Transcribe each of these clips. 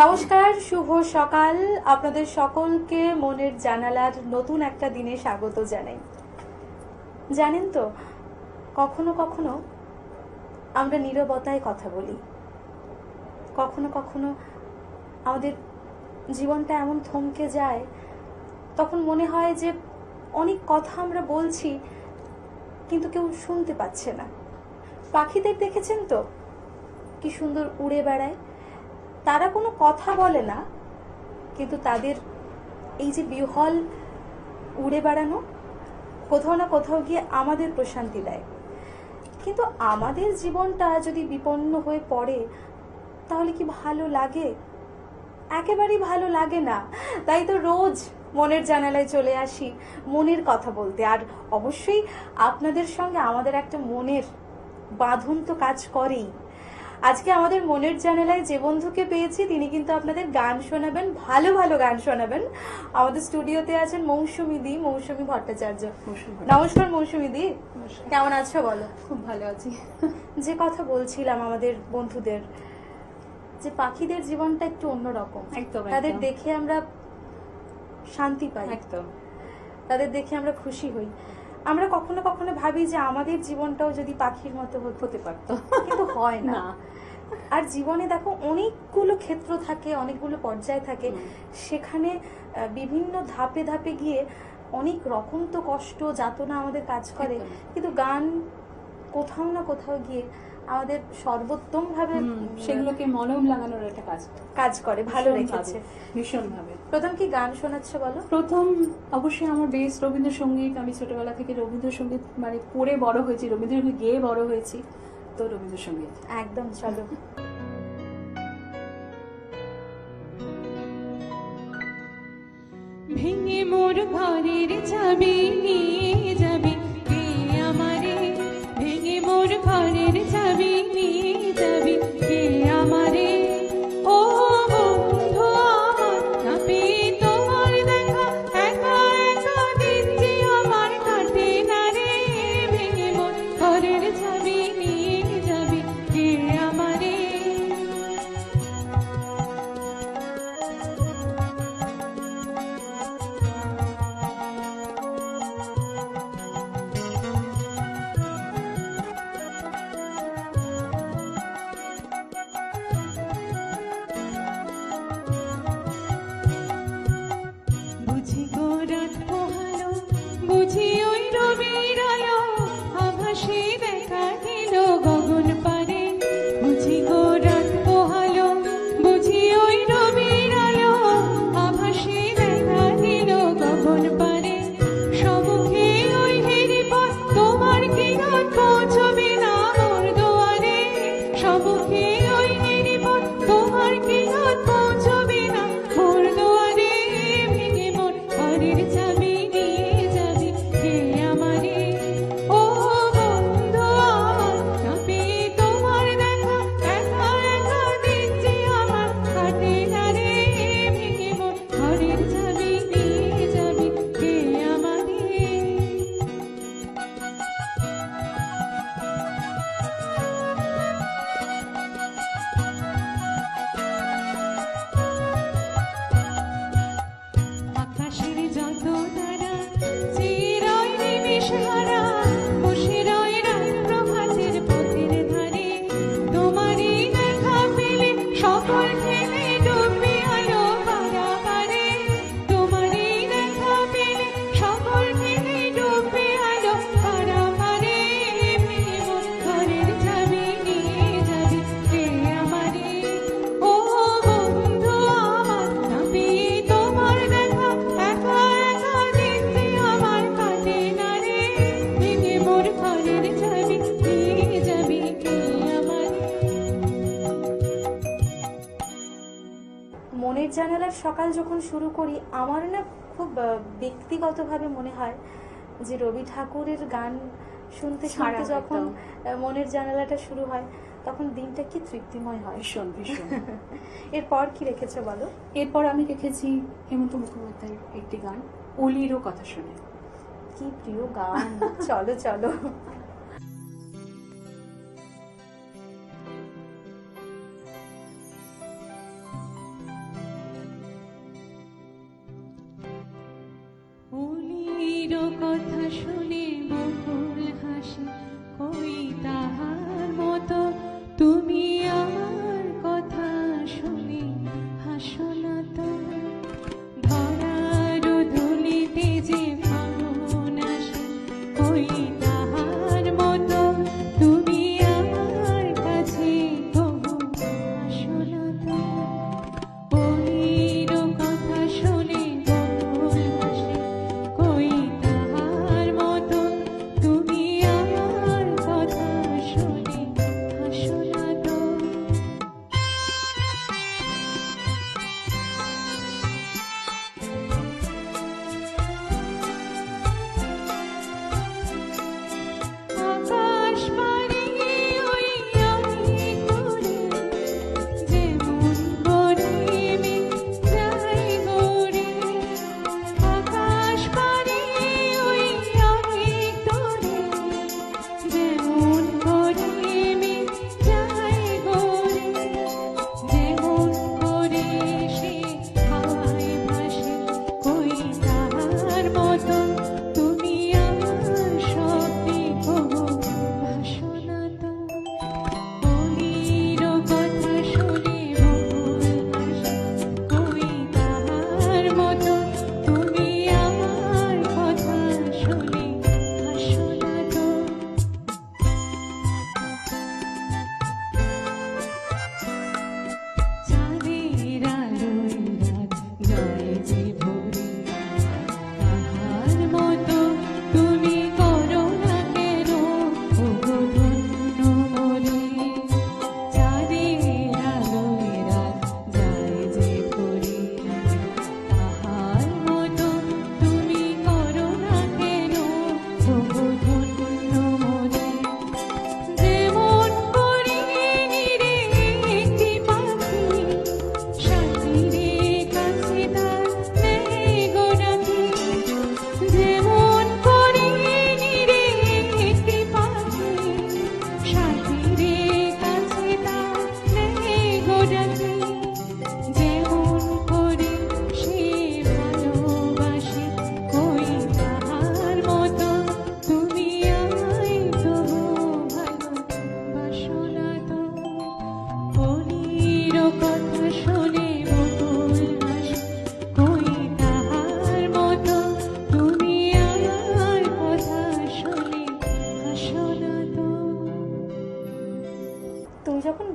নমস্কার, শুভ সকাল। আপনাদের সকলকে মনের জানালার নতুন একটা দিনে স্বাগত জানাই। জানেন তো, কখনো কখনো আমরা নীরবতায় কথা বলি, কখনো কখনো আমাদের জীবনটা এমন থমকে যায়, তখন মনে হয় যে অনেক কথা আমরা বলছি কিন্তু কেউ শুনতে পাচ্ছে না। পাখিদের দেখেছেন তো, কি সুন্দর উড়ে বেড়ায়। তারা কোনো কথা বলে না, কিন্তু তাদের এই যে বিহল উড়ে বেড়ানো কোথাও না কোথাও গিয়ে আমাদের প্রশান্তি দেয়। কিন্তু আমাদের জীবনটা যদি বিপন্ন হয়ে পড়ে, তাহলে কি ভালো লাগে? একেবারেই ভালো লাগে না। তাই তো রোজ মনের জানালায় চলে আসি মনের কথা বলতে। আর অবশ্যই আপনাদের সঙ্গে আমাদের একটা মনের বাঁধন তো কাজ করেই। আজকে আমাদের মনের জানালায় যে বন্ধুকে পেয়েছি, তিনি কিন্তু আপনাদের গান শোনাবেন, ভালো ভালো গান শোনাবেন। আমাদের স্টুডিওতে আছেন মৌসুমী দি, মৌসুমী ভট্টাচার্য। নমস্কার মৌসুমী দি, কেমন আছো বলো? খুব ভালো আছি। যে কথা বলছিলাম আমাদের বন্ধুদের, যে পাখিদের জীবনটা একটু অন্যরকম। একদম, তাদের একদম। দেখে আমরা শান্তি পাই, একদম তাদের দেখে আমরা খুশি হই। আমরা কখনো কখনো ভাবি যে আমাদের জীবনটাও যদি পাখির মতো হতে পারতো, কিন্তু হয় না। না। আর জীবনে দেখো অনেকগুলো ক্ষেত্র থাকে, অনেকগুলো পর্যায় থাকে, সেখানে বিভিন্ন ধাপে ধাপে গিয়ে অনেক রকম তো কষ্ট যাতনা আমাদের কাজ করে। কিন্তু গান কোথাও না কোথাও গিয়ে আমাদের সর্বোত্তম ভাবে সেগুলোকে মলম লাগানোর একটা কাজ করে, ভালো রেখেছে ভীষণ ভাবে। প্রথম কি গান শোনাচ্ছ বলো? প্রথম অবশ্যই আমার বেশ রবীন্দ্রসঙ্গীত। আমি ছোটবেলা থেকে রবীন্দ্রসঙ্গীত মানে পড়ে বড় হয়েছি, রবীন্দ্রসঙ্গীত গেয়ে বড় হয়েছি, তো রবীন্দ্রসঙ্গীত একদম। চলো। ভেঙে মোর ঘরের চাবি নিয়ে যাবি কে আমারে, ভেঙে মোর ঘরের চাবি নিয়ে যাবি কে আমারে। ও বন্ধু আমার, না পেয়ে তোমার দেখা একা একা দিন যে আমার কাটে না রে। ভেঙে মোর ঘরের চাবি নিয়ে যাবি কে আমারে। বুঝি গো রাত পোহালো, বুঝি ওই রবির আলো, আভাসে দেখা দিল গগন পারে। বুঝি গো রাত পোহালো, বুঝি ওই রবির আলো, আভাসে দেখা দিল গগন পারে। সম্মুখে ওই হেরি পথ, তোমার কিরণ পৌঁছবে না মোর দুয়ারে। সম্মুখে ওই হেরি পথ, তোমার কিরণ পৌঁছবে না মোর দুয়ারে। ভেঙে মোর ঘরের চাবি নিয়ে যাবি কে আমারে। ও বন্ধু আমার, না পেয়ে তোমার দেখা একা একা দিন যে আমার কাটে না রে। ভেঙে মোর ঘরের চাবি নিয়ে যাবি কে আমারে। আকাশের যত তারা চিরই নিমেষ হারা, বসে রয় রাত প্রভাতের পথের ধারে। তোমারই দেখা পেলে সকল ঠেলে ডুববে আলো পারাপারে। তোমারই দেখা পেলে সকল ঠেলে ডুববে আলো পারাপারে। ভেঙে মোর ঘরের চাবি নিয়ে যাবি কে আমারে। ও বন্ধু আমার, না পেয়ে তোমার দেখা একা একা দিন যে আমার কাটে না রে। ভেঙে মোর ঘরের চাবি নিয়ে যাবি কে আমারে। মনের জানালার সকাল যখন শুরু করি, আমার না খুব ব্যক্তিগতভাবে মনে হয় যে রবি ঠাকুরের গান শুনতে শুনতে সারা যখন একদম। মনের জানালাটা শুরু হয়, তখন দিনটা কি তৃপ্তিময় হয়। ভীষণ ভীষণ। এরপর কি রেখেছো বলো? এরপর আমি রেখেছি হেমন্ত মুখোপাধ্যায়ের একটি গান, অলিরও কথা শুনে। কি প্রিয় গান। চলো চলো।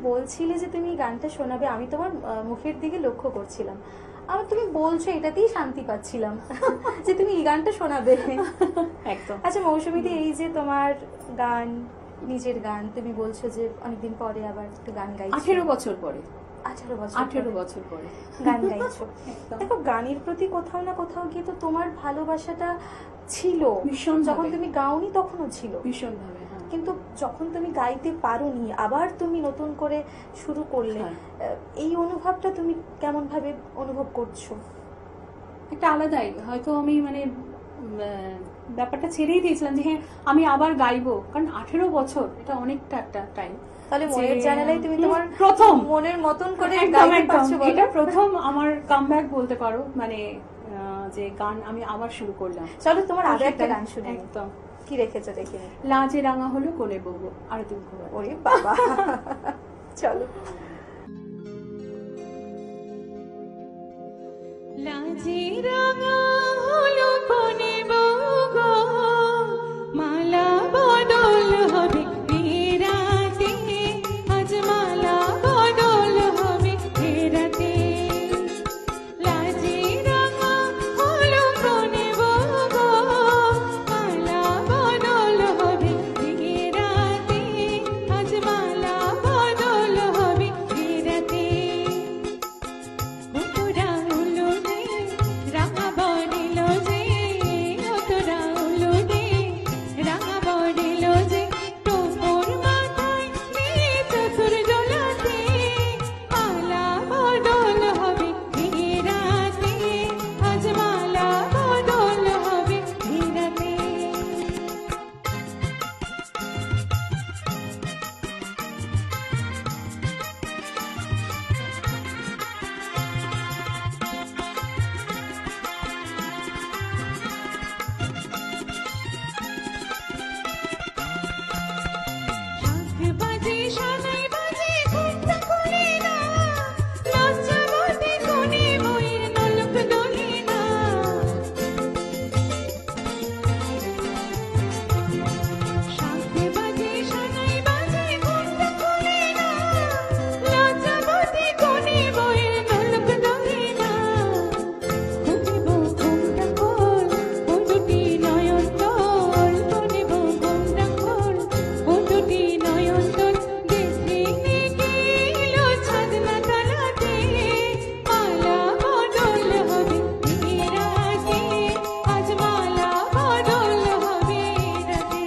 বলছিলে যে তুমি গানটা শোনাবে, আমি তোমার মুখের দিকে লক্ষ্য করছিলাম, আমার তুমি বলছো এটাতেই শান্তি পাচ্ছিলাম যে তুমি এই গানটা শোনাবে। একদম। আচ্ছা মৌসুমীদি, এই যে তোমার গান, নিজের গান, তুমি বলছো যে অনেকদিন পরে আবার একটু গান গাইছো, 18 বছর পরে, 18 বছর পরে গান গাইছো। একদম। দেখো, গানের প্রতি কোথাও না কোথাও গিয়ে তো তোমার ভালোবাসাটা ছিল, ভীষণভাবে। যখন তুমি গাওনি তখনও ছিল, ভীষণ ভাবে। হ্যাঁ। কিন্তু যখন তুমি গাইতে পারোনি, আবার তুমি নতুন করে শুরু করলে, হ্যাঁ। এই অনুভবটা তুমি কেমন ভাবে অনুভব করছো? একটা আলাদাই, হয়তো আমি মানে ব্যাপারটা ছেড়েই দিয়েছিলাম যে হ্যাঁ আমি আবার গাইবো, কারণ 18 বছর এটা অনেকটা একটা টাইম। তাহলে মনের জানালায় তুমি তোমার প্রথম মনের মতন করে একদম, গাইতে একদম। পারছো, বলো? এটা প্রথম আমার কামব্যাক বলতে পারো, মানে যে গান আমি আবার শুরু করলাম। চলো তোমার আরো একটা সেটাই, গান শুনে নিই। একদম। কি রেখেছো দেখি নি। লাজে রাঙা হলো কোলে বউ, আরো তুমি ঘুরো। ওরে বাবা চলো। লাজে রাঙা হলো কোনে বউ গো, মালা বদল হবে ফেরাতে, আজ মালা বদল হবে ফেরাতে। লাজে রাঙা হলো কোনে বউ গো, মালা বদল হবে ফেরাতে, আজ মালা বদল হবে ফেরাতে। ওতরা উলো দে রাঙা বডিল যে, ওতরা উলো দে রাঙা বডিল যে, টোপর মাথায় নিয়ে চতুর দোলাতে, মালা বদল হবে ফেরাতে, আজ মালা বদল হবে ফেরাতে। শাঁখ বাজে সানাই বাজে ঘুমটা খুলে না, লজ্জাবতী কোণে বইয়ের নলক দোলে না। শাঁখ বাজে সানাই বাজে ঘুমটা খুলে না, লজ্জাবতী কোণে বইয়ের নলক দোলে না। খুঁজিব ঘুমটা খোল, ও দুটি নয়ন তোল, খুঁজিব ঘুমটা খোল, ও দুটি নয়ন তোল। দেখে এলো ছাদনা তলাতে, মালা বদল হবে ফেরাতে, আজ মালা বদল হবে রাতে।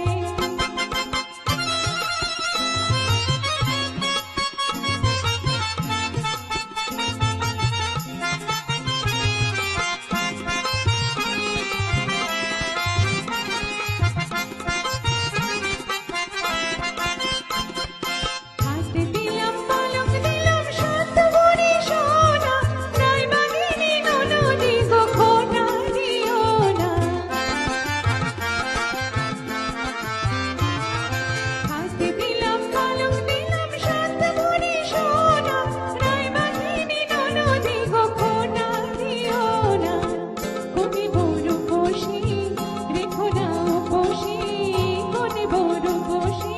হাত দিলাম পালক দিলাম শান্ত ভরে সোনা, নাই বাগিনী ননদি গো খোটা দিও না। হাত দিলাম পালক দিলাম শান্ত ভরে সোনা, নাই বাগিনী ননদি গো খোটা দিও না। কোনে বড় বসি রেখো না উপসি, কোনে বড় বসি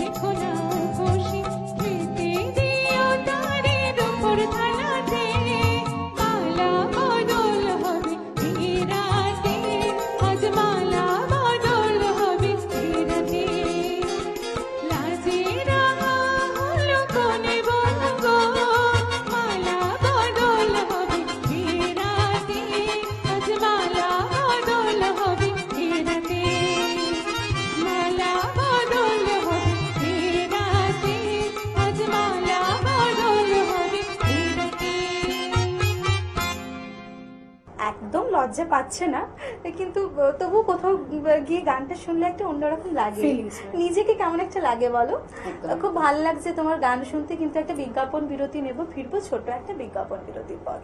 রেখো না উপসি। খেতে দিও তারে দুপুর থালাতে, মালা বদল হবে ফেরাতে, আজ মালা বদল হবে ফেরাতে। লাজে রাঙা হলো কোনে বউ গো, মালা বদল হবে ফেরাতে, আজ মালা বদল হবে ফেরাতে। মালা বদল হবে ফেরাতে, আজ মালা বদল হবে ফেরাতে। একদম লজ্জা পাচ্ছে না, কিন্তু তবু কোথাও গিয়ে গানটা শুনলে একটা অন্যরকম লাগে, Feelings হয়। নিজেকে কেমন একটা লাগে বলো। একদম। খুব ভালো লাগছে তোমার গান শুনতে, কিন্তু একটা বিজ্ঞাপন বিরতি নেব, ফিরবো ছোট একটা বিজ্ঞাপন বিরতির পর।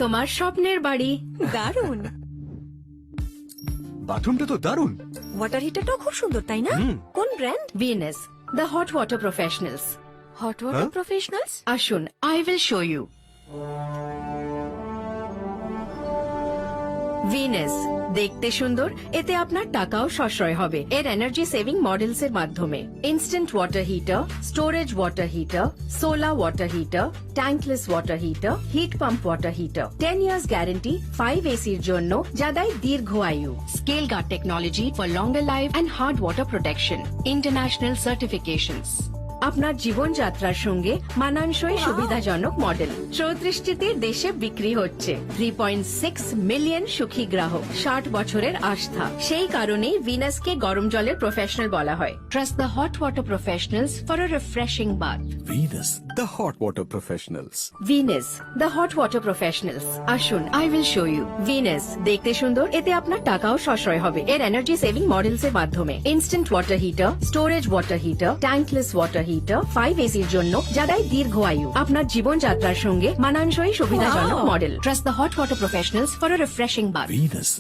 তোমার স্বপ্নের বাড়ি দারুণ। বাথরুমটা তো দারুণ। ওয়াটার হিটারটাও খুব সুন্দর, তাই না? হুম। কোন brand? VNS, the hot water professionals. Hot water হ্যাঁ? প্রফেশনালস। আসুন, I will show you. Venus দেখতে সুন্দর, এতে আপনার টাকাও সাশ্রয় হবে এর এনার্জি সেভিং মডেলস এর মাধ্যমে। Instant water heater, storage water heater, solar water heater, tankless water heater, heat pump water heater, 10 years guarantee, 5 এসির জন্য যা দেয় দীর্ঘ আয়ু। Scale guard technology for longer life and hard water protection, international certifications. আপনার জীবনযাত্রার সঙ্গে মানানসই সুবিধাজনক মডেল 34টিতে দেশে বিক্রি হচ্ছে। 3.6 মিলিয়ন সুখী গ্রাহক, 60 বছরের আস্থা। সেই কারণেই ভিনাসকে গরম জলের প্রফেশনাল বলা হয়। Trust the hot water professionals for a refreshing bath. Venus, the hot water professionals. Venus the hot water professionals. আসুন, I will show you. Venus দেখতে সুন্দর, এতে আপনার টাকাও সাশ্রয় হবে এর এনার্জি সেভিং মডেলস এর মাধ্যমে। Instant water heater, storage water heater, tankless water heater, 5 এসির জন্য যা দেয় দীর্ঘ আয়ু। আপনার জীবনযাত্রার সঙ্গে মানানসই সুবিধাজনক model. Trust the hot water professionals for a refreshing bath. Venus.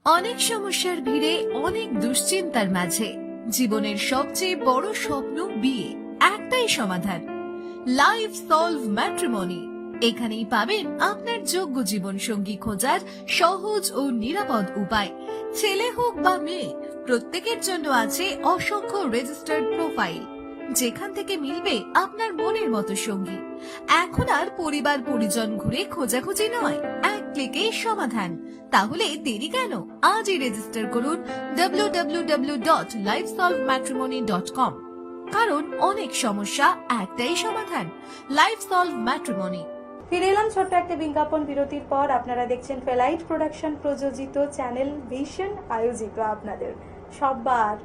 অনেক সমস্যার ভিড়ে, অনেক দুশ্চিন্তার মাঝে জীবনের সবচেয়ে বড় স্বপ্ন বিয়ে, একটাই সমাধান, লাইফ সলভ ম্যাট্রিমনি। এখানেই পাবেন আপনার যোগ্য জীবন সঙ্গী খোঁজার সহজ ও নিরাপদ উপায়। ছেলে হোক বা মেয়ে, প্রত্যেকের জন্য আছে অসংখ্য রেজিস্টার্ড প্রোফাইল, যেখান থেকে মিলবে আপনার মনের মতো সঙ্গী। এখন আর পরিবার পরিজন ঘুরে খোঁজাখুঁজি নয়, এক ক্লিকে সমাধান। তাহলে দেরি কেন? আজই রেজিস্টার করুন www.lifesolvematrimony.com। কারণ অনেক সমস্যা, একটাই সমাধান, লাইফ সলভ ম্যাট্রিমনি। ফিরে এলাম ছোট্ট একটা বিজ্ঞাপন বিরতির পর। আপনারা দেখছেন ফেলাইট প্রোডাকশন প্রযোজিত, চ্যানেল ভিশন আয়োজিত আপনাদের সবার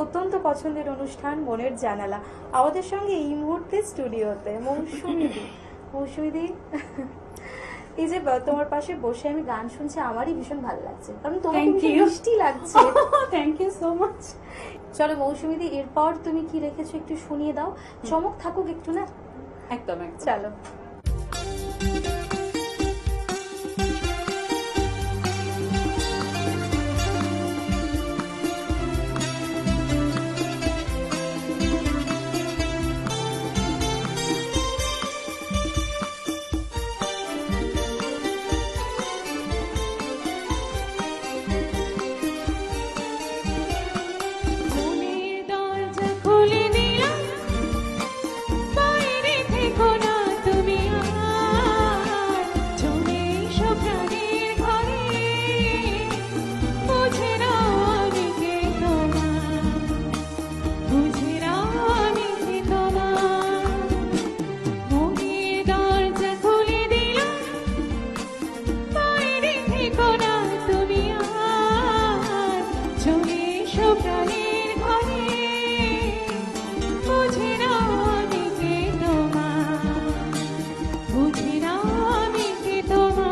অত্যন্ত পছন্দের অনুষ্ঠান মনের জানালা। আমাদের সঙ্গে এই মুহূর্তে স্টুডিওতে মৌসুমীদি, এই যে তোমার পাশে বসে আমি গান শুনছি, আমারই ভীষণ ভালো লাগছে, কারণ তোমাকে Thank ভীষণ you. মিষ্টি লাগছে। Thank you so much. চলো মৌসুমীদি, এরপর তুমি কি রেখেছো একটু শুনিয়ে দাও, চমক থাকুক একটু না। একদম একদম। চলো। মনের দরজা খুলে দিলাম, বাইরে থেকো না তুমি আর, চলে এসো প্রাণের ঘরে, বুঝে নাও আমি কে তোমার, বুঝে নাও আমি কে তোমার। মনের দরজা খুলে দিলাম, বাইরে থেকো না তুমি আর, চলে এসো প্রাণের ঘরে, বুঝে নাও আমি কে তোমার, বুঝে নাও আমি কে তোমার।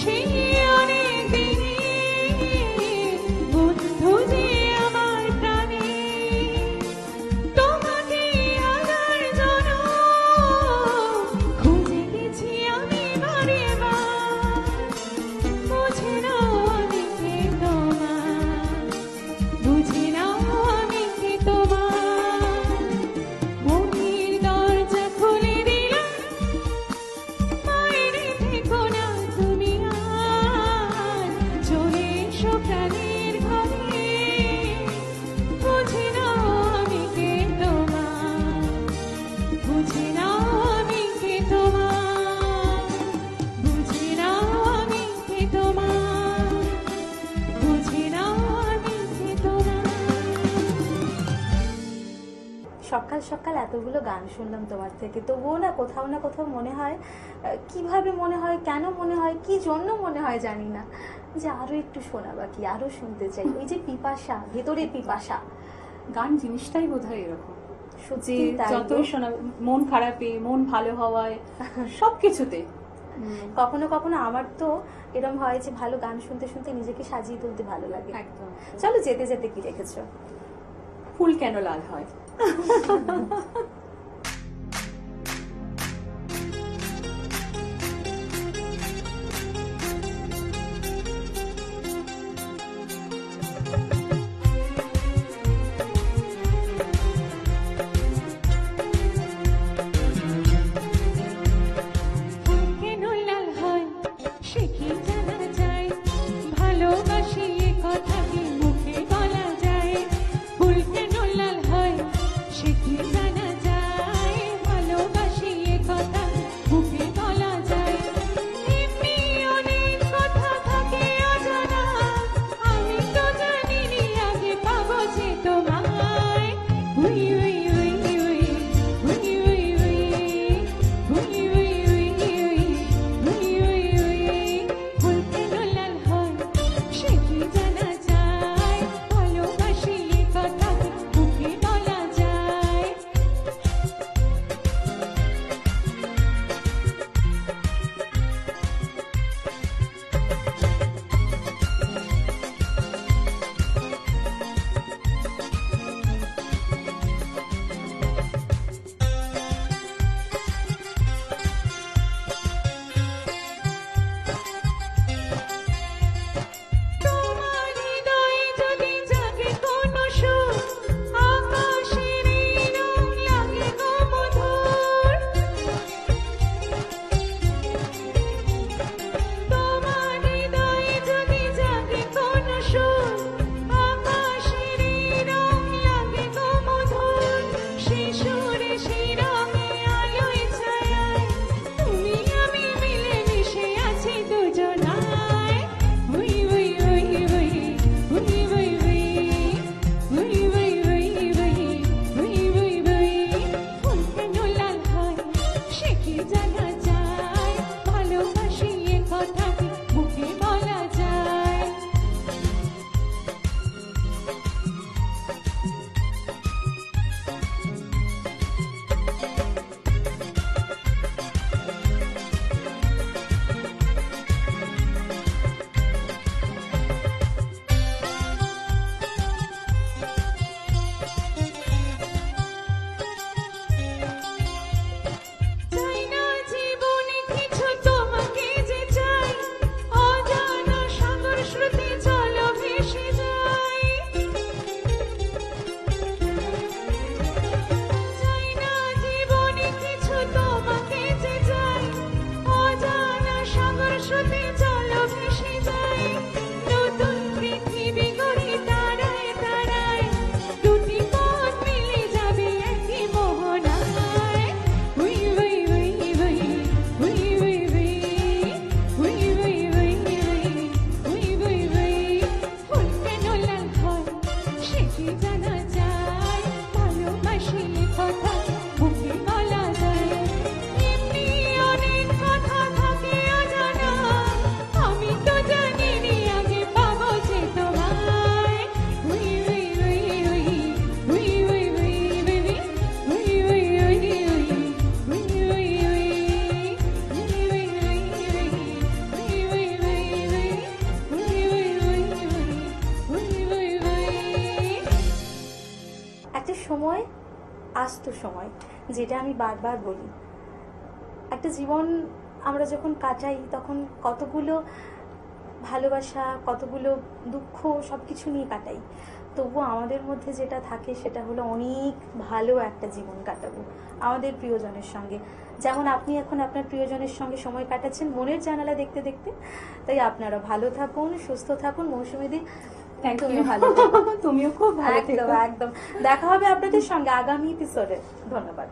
সেই অনেক দিনে বন্ধু যে আমার প্রাণে তোমাকে আনার জন্য খুঁজে গেছি আমি বারে বার বুঝে নাও আমি কে তোমার বুঝে নাও আমি কে তোমার মনের দরজা খুলে দিলাম বাইরে থেকো না তুমি আর চলে এসো প্রাণের ঘরে বুঝে নাও আমি কে তোমার বুঝে নাও আমি কে তোমার বুঝে নাও আমি কে তোমার বুঝে নাও আমি কে তোমার। সকাল সকাল এতগুলো গান শুনলাম তোমার থেকে, তবুও না কোথাও মনে হয়, কিভাবে মনে হয়, কেন মনে হয়, কি জন্য মনে হয় জানি না, যে আরো একটু শোনা বাকি, আরো শুনতে চাই। ওই যে পিপাসা, ভেতরের পিপাসা। গান জিনিসটাই বোধহয় এরকম, যে সত্যি তাই গো। যতই শোনা, মন খারাপে, মন ভালো হওয়ায়, সবকিছুতে। কখনো কখনো আমার তো এরকম হয় যে ভালো গান শুনতে শুনতে নিজেকে সাজিয়ে তুলতে ভালো লাগে। একদম। চলো যেতে যেতে কি রেখেছো? ফুল কেন লাল হয়? ফুল কেন লাল হয় সে কি জানা যায় ভালোবাসি এ কথা কি মুখে বলা যায় ফুল কেন লাল হয় সে কি জানা যায় ভালোবাসি এ কথা মুখে বলা যায় এমনি অনেক কথা থাকে অজানা আমি তো জানিনি আগে পাবো যে তোমায় উই উই উই উই উই উই উই উই উই উই উই উই ফুল কেন লাল হয় সে কি জানা যায় ভালোবাসি এ কথা মুখে বলা যায়। তোমার হৃদয়ে যদি জাগে কোনো সুর আকাশের এই রং লাগে গো মধুর তোমার হৃদয়ে যদি জাগে কোনো সুর আকাশের এই রং লাগে গো মধুর সেই সুরে সেই রঙে আলোয় ছায়ায় তুমি আমি মিলে মিশে আছি দুজনায় উই উই উই উই উই উই উই উই উই উই উই উই উই উই ফুল কেন লাল হয় সে কি জানা যায় ভালোবাসি এ কথা কি মুখে বলা যায়। চাই না জীবনে কিছু তোমাকে যে চাই অজানা সাগর স্রোতে চলো ভেসে যাই চাই না জীবনে কিছু তোমাকে যে চাই অজানা সাগর স্রোতে চলো ভেসে যাই নতুন পৃথিবী গড়ে তারায় তারায় দুটি পথ মিলে যাবে একই মোহনায় উই উই উই উই উই উই উই উই উই উই উই উই উই ফুল কেন লাল হয় সে কি জানা যায় ভালোবাসি এ কথা মুখে বলা যায় এমনি অনেক কথা থাকে অজানা সময়, যেটা আমি বারবার বলি। একটা জীবন আমরা যখন কাটাই তখন কতগুলো ভালোবাসা, কতগুলো দুঃখ সবকিছু নিয়ে কাটাই, তবুও আমাদের মধ্যে যেটা থাকে সেটা হলো অনেক ভালো একটা জীবন কাটাবো আমাদের প্রিয়জনের সঙ্গে। যেমন আপনি এখন আপনার প্রিয়জনের সঙ্গে সময় কাটাচ্ছেন মনের জানালা দেখতে দেখতে। তাই আপনারা ভালো থাকুন, সুস্থ থাকুন। মৌসুমীদি, থ্যাংক তুমিও ইউ। ভালো থেকো। তুমিও খুব ভালো একদম থেকো। একদম দেখা হবে আপনাদের সঙ্গে আগামী এপিসোডে। ধন্যবাদ।